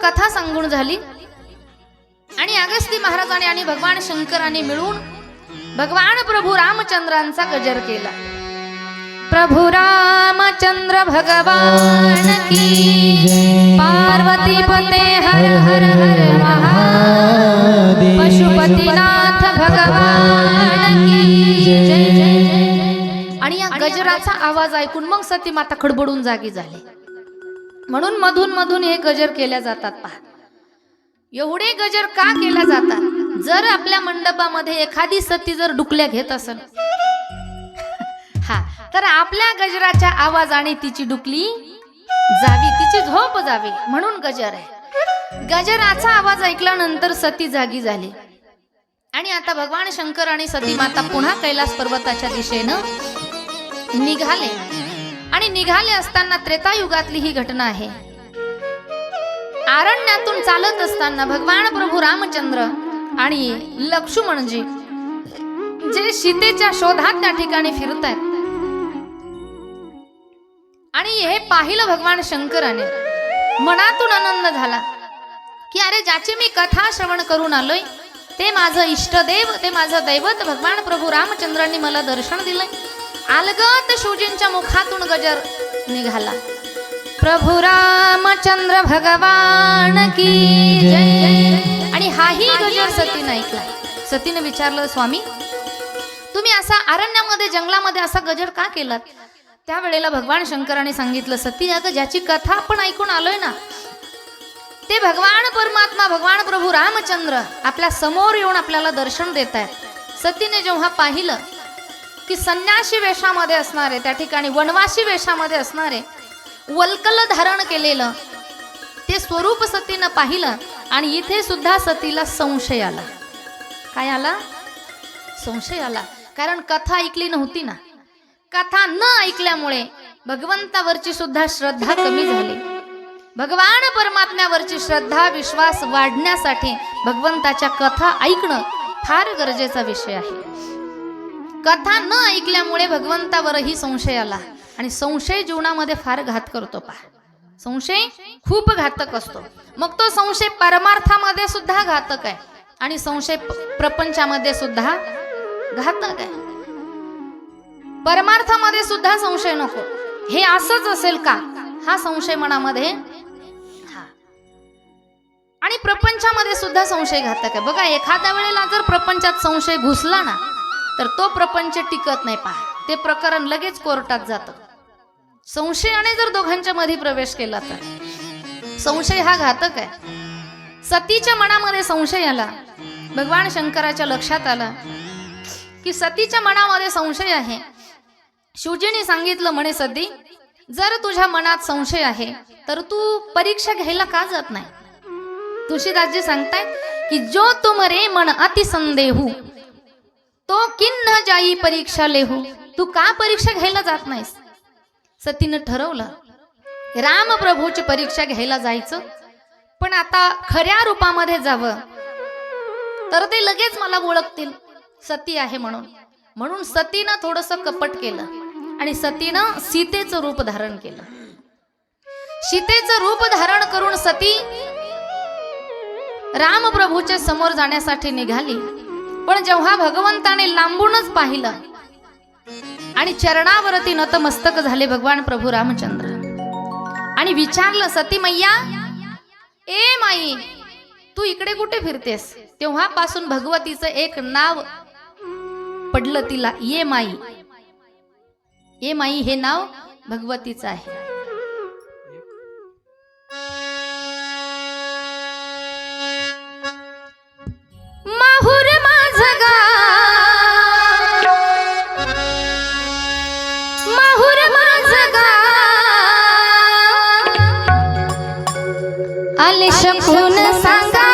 कथा सांगून झाली आणि अगस्ती महाराजांनी आणि भगवान शंकरांनी मिळून भगवान प्रभू रामचंद्रांचा गजर केला। प्रभु रामचंद्र भगवान की पार्वती पते हर हर हर महादेव पशुपतिनाथ भगवान की जय। आणि या गजराचा आवाज ऐकून मग सती माता खडबडून जागी झाली। म्हणून मधून मधून हे गजर केल्या जातात। पहा एवढे गजर का केल्या जातात? जर आपल्या मंडपामध्ये एखादी सती जर डुकल्या घेत असेल हा तर आपल्या गजराच्या आवाजाने तिची डुकली जावी, तिची झोप जावी म्हणून गजर आहे। गजराचा आवाज ऐकल्यानंतर सती जागी झाली आणि आता भगवान शंकर आणि सती माता पुन्हा कैलास पर्वताच्या दिशेनं निघाले। आणि निघाले असताना त्रेतायुगातली ही घटना आहे। अरण्यातून चालत असताना भगवान प्रभू रामचंद्र आणि लक्ष्मणजी जे सीतेच्या शोधात त्या ठिकाणी फिरतायत आणि हे पाहिलं भगवान शंकराने, मनातून आनंद झाला की अरे ज्याची मी कथा श्रवण करून आलोय ते माझं इष्टदेव, ते माझं दैवत भगवान प्रभू रामचंद्रांनी मला दर्शन दिलंय। अलगत शिवजींच्या मुखातून गजर निघाला, प्रभु रामचंद्र भगवान की जय। आणि हाही गजर सतीने ऐकला। सतीने विचारलं, स्वामी तुम्ही असा अरण्यामध्ये जंगलामध्ये असा गजर का केलात? त्यावेळेला भगवान शंकराने सांगितलं, सती अगं ज्याची कथा आपण ऐकून आलोय ना ते भगवान परमात्मा भगवान प्रभू रामचंद्र आपल्या समोर येऊन आपल्याला दर्शन देत आहेत। सतीने जेव्हा पाहिलं की संन्यासी वेशामध्ये असणारे, त्या ठिकाणी वनवासी वेशामध्ये असणारे, वल्कल धारण केलेलं ते स्वरूप सतीनं पाहिलं आणि इथे सुद्धा सतीला संशय आला। काय आला? संशय आला। कारण कथा ऐकली नव्हती ना। कथा न ऐकल्यामुळे भगवंतावरची सुद्धा श्रद्धा कमी झाली। भगवान परमात्म्यावरची श्रद्धा विश्वास वाढण्यासाठी भगवंताच्या कथा ऐकणं फार गरजेचा विषय आहे। कथा न ऐकल्यामुळे भगवंतावरही संशय आला आणि संशय जीवनामध्ये फार घात करतो। पहा संशय खूप घातक असतो। मग तो संशय परमार्थामध्ये सुद्धा घातक आहे आणि संशय प्रपंचामध्ये सुद्धा घातक आहे। परमार्थामध्ये सुद्धा संशय नको, हे असंच असेल का हा संशय मनामध्ये हा। आणि प्रपंचामध्ये सुद्धा संशय घातक आहे। बघा एखाद्या वेळेला जर प्रपंचात संशय घुसला ना तर तो प्रपंच टिकत नाही। पहा ते प्रकरण लगेच कोर्टात जातं। संशयाने जर दोघांच्या मध्ये प्रवेश केला तर संशय हा घातक आहे। सतीच्या मनामध्ये संशय आला। भगवान शंकराच्या लक्षात आला की सतीच्या मनामध्ये संशय आहे। शिवजीने सांगितलं, म्हणे सती जर तुझ्या मनात संशय आहे तर तू परीक्षा घ्यायला का जात नाही? तुळशीदासजी सांगतायत की जो तुमरे मन अति संदेहू तो किन्न जाई परीक्षा लेहू। तू का परीक्षा घ्यायला जात नाहीस? सतीनं ठरवलं राम प्रभूची परीक्षा घ्यायला जायचं, पण आता खऱ्या रूपामध्ये जावं तर ते लगेच मला ओळखतील सती आहे म्हणून। म्हणून सतीनं थोडंसं कपट केलं आणि सतीनं सीतेचं रूप धारण केलं। सीतेचं रूप धारण करून सती राम प्रभूच्या समोर जाण्यासाठी निघाली। पण जेव्हा भगवंताने लांबूनच पाहिलं आणि चरणावरती नतमस्तक झाले भगवान प्रभू रामचंद्र आणि विचारलं, सती मैया ए माई तू इकडे कुठे फिरतेस? तेव्हापासून भगवतीचं एक नाव पडलं तिला, ये माई। ये माई हे नाव भगवतीचं आहे। माहुर माझं गाव, माहुर माझं गाव, आले शकून सांगा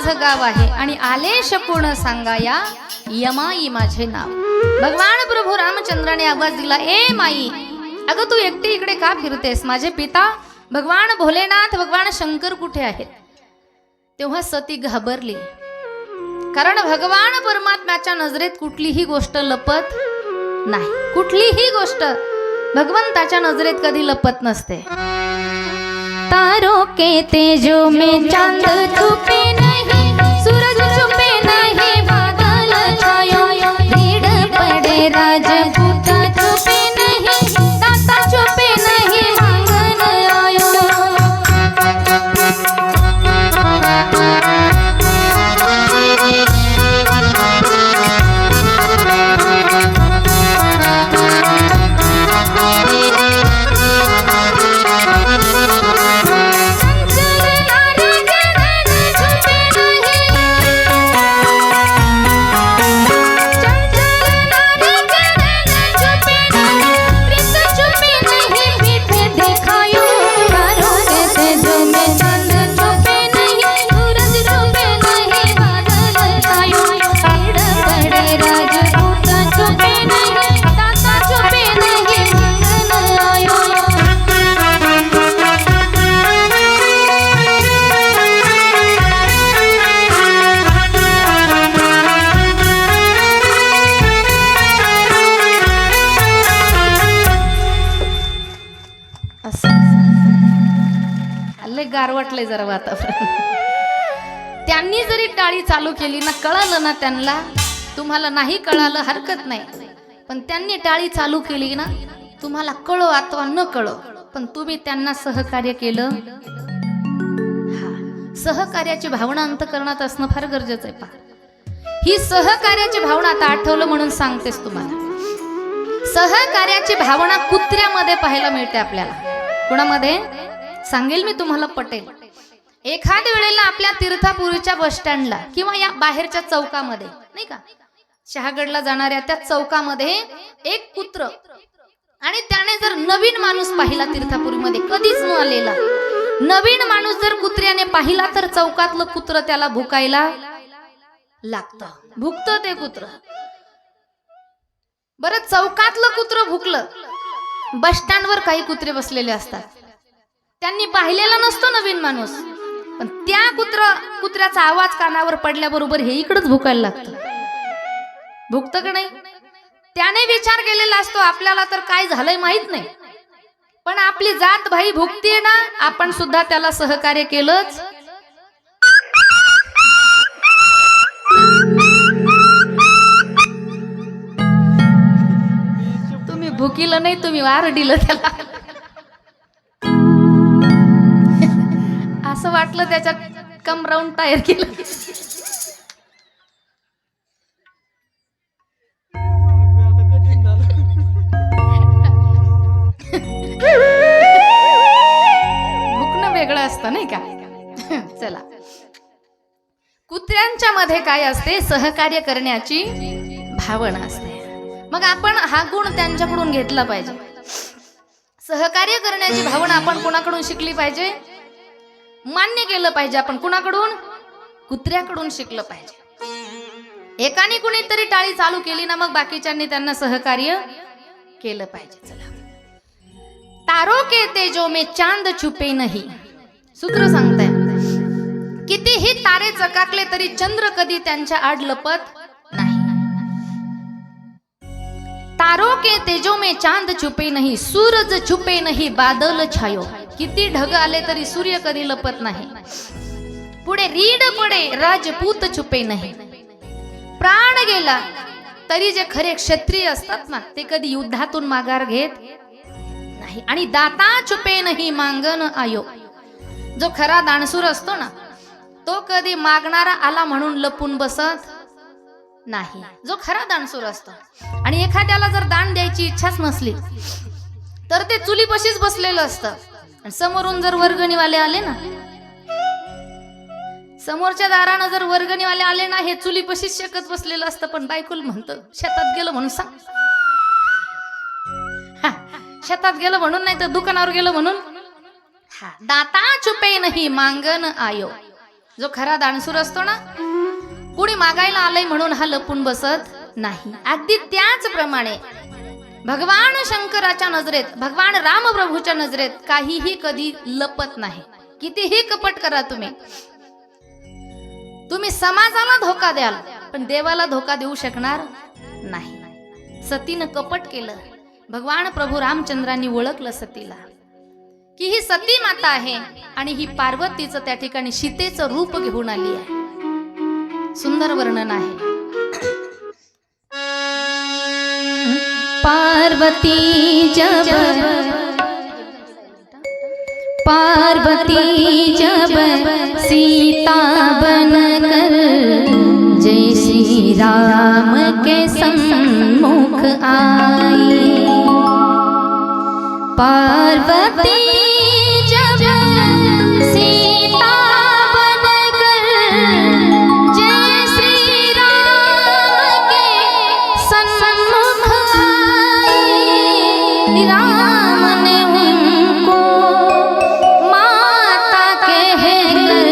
माझं गाव आहे आणि आलेश कोण सांगाया यमाई माझे नाव। भगवान प्रभू रामचंद्राने आवाज दिला, ए माई, अगं तू एकटी इकडे का फिरतेस? माझे पिता भगवान भोलेनाथ भगवान शंकर कुठे आहेत? तेव्हा सती घाबरली, कारण भगवान परमात्म्याच्या नजरेत कुठलीही गोष्ट लपत नाही, कुठलीही गोष्ट भगवंताच्या नजरेत कधी लपत नसते। तारों के तेजों में चांद छुपे नहीं, सूरज छुपे नहीं, बादल छायो, भीड़ पड़े राजपूत छुपे नहीं, दाता छुपे नहीं, मांगन आयो। गार वाटलंय जरा वातावरण। त्यांनी जरी टाळी चालू केली ना, कळालं ना त्यांना, तुम्हाला नाही कळालं हरकत नाही, पण त्यांनी टाळी चालू केली ना, तुम्हाला कळो अथवा न कळो, पण तुम्ही त्यांना सहकार्य केलं। सहकार्याची भावना अंतःकरणात असणं फार गरजेचं आहे। पहा, ही सहकार्याची भावना आता आठवलं म्हणून सांगतेस तुम्हाला। सहकार्याची भावना कुत्र्यामध्ये पाहायला मिळते आपल्याला। कुणामध्ये सांगेल मी तुम्हाला, पटेल। एखाद्या वेळेला आपल्या तीर्थापुरीच्या बस स्टँडला किंवा या बाहेरच्या चौकामध्ये, नाही का, शहागडला जाणाऱ्या त्या चौकामध्ये एक कुत्र, आणि त्याने जर नवीन माणूस पाहिला, तीर्थापुरीमध्ये कधीच न आलेला नवीन माणूस जर कुत्र्याने पाहिला, तर चौकातलं कुत्र त्याला भुकायला लागतं, भुकतं ते कुत्र। बरं, चौकातलं कुत्र भुकलं, बस स्टँडवर काही कुत्रे बसलेले असतात, त्यांनी पाहिलेला नसतो नवीन माणूस, पण त्या कुत्र्याचा आवाज कानावर पडल्याबरोबर हे इकडंच भुकायला लागतं। भुकतं का नाही? त्याने विचार केलेला असतो, आपल्याला तर काय झालंय माहित नाही, पण आपली जात भाई भुकतीये ना, आपण सुद्धा त्याला सहकार्य केलंच। तुम्ही भुकीलं नाही, तुम्ही वार दिलं त्याला। असं वाटलं त्याच्यात कम राऊंड टायर केलं। भुकणं वेगळं असतं नाही का? चला, कुत्र्यांच्या मध्ये काय असते? सहकार्य करण्याची भावना असते। मग आपण हा गुण त्यांच्याकडून घेतला पाहिजे। सहकार्य करण्याची भावना आपण कोणाकडून शिकली पाहिजे? मान्य केलं पाहिजे आपण कुणाकडून? कुत्र्याकडून शिकलं पाहिजे। एकाने कुणीतरी टाळी चालू केली ना, मग बाकीच्यांनी त्यांना सहकार्य केलं पाहिजे। चला, तारों के तेजों में चांद छुपे नहीं, सूत्र सांगताय, कितीही तारे चकाकले तरी चंद्र कधी त्यांच्या आड लपत नाही। तारों के तेजों में चांद छुपे नहीं, सूरज छुपे नहीं, बादल छायो, किती ढग आले तरी सूर्य कधी लपत नाही। पुढे रीड पडे राजपूत छुपे नाही, प्राण गेला तरी जे खरे क्षत्रिय असतात ना, ते कधी युद्धातून माघार घेत नाही। आणि दाता छुपे नाही, मांगन आयो, जो खरा दानशूर असतो ना, तो कधी मागणारा आला म्हणून लपून बसत नाही, जो खरा दानशूर असतो। आणि एखाद्याला जर दान द्यायची इच्छाच नसली तर ते चुलीपाशीच बसलेलं असतं, आणि समोरून जर वर्गणीवाले आले ना, समोरच्या दारानं जर वर्गणीवाले आले ना, हे चुलीपाशीच शेकत बसलेलं असतं, पण बायकोल म्हणतं शेतात गेलं म्हणून सांग, शेतात गेलं म्हणून, नाही तर दुकानावर गेलं म्हणून। दाता छुपे नाही, मांगन आयो, जो खरा दानसूर असतो ना, कुणी मागायला आलंय म्हणून हा लपून बसत नाही. अगदी त्याचप्रमाणे भगवान शंकराच्या नजरेत, भगवान रामप्रभूच्या नजरेत काहीही कधी लपत नाही. कितीही कपट करा तुम्ही, तुम्ही समाजाला धोका द्याल पण देवाला धोका देऊ शकणार नाही. सतीनं कपट केलं, भगवान प्रभू रामचंद्रांनी ओळखलं सतीला की ही सती माता आहे आणि ही पार्वतीचं त्या ठिकाणी सीतेचं रूप घेऊन आली आहे. सुंदर वर्णन आहे. पार्वती जब सीता बनकर जय श्री राम के सम्मुख आई. पार्वती जब सीता बनकर जय श्री राम के सम्मुख आई. राम ने उनको माता कहकर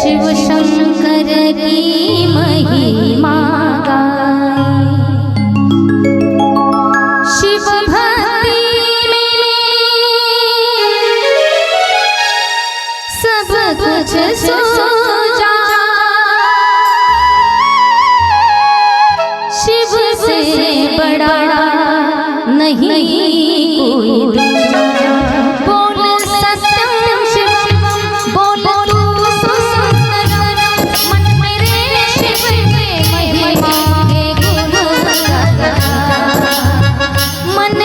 शिव शंकर की महिमा गाई. शिव कुछ सोचा शिव से बड़ा नहीं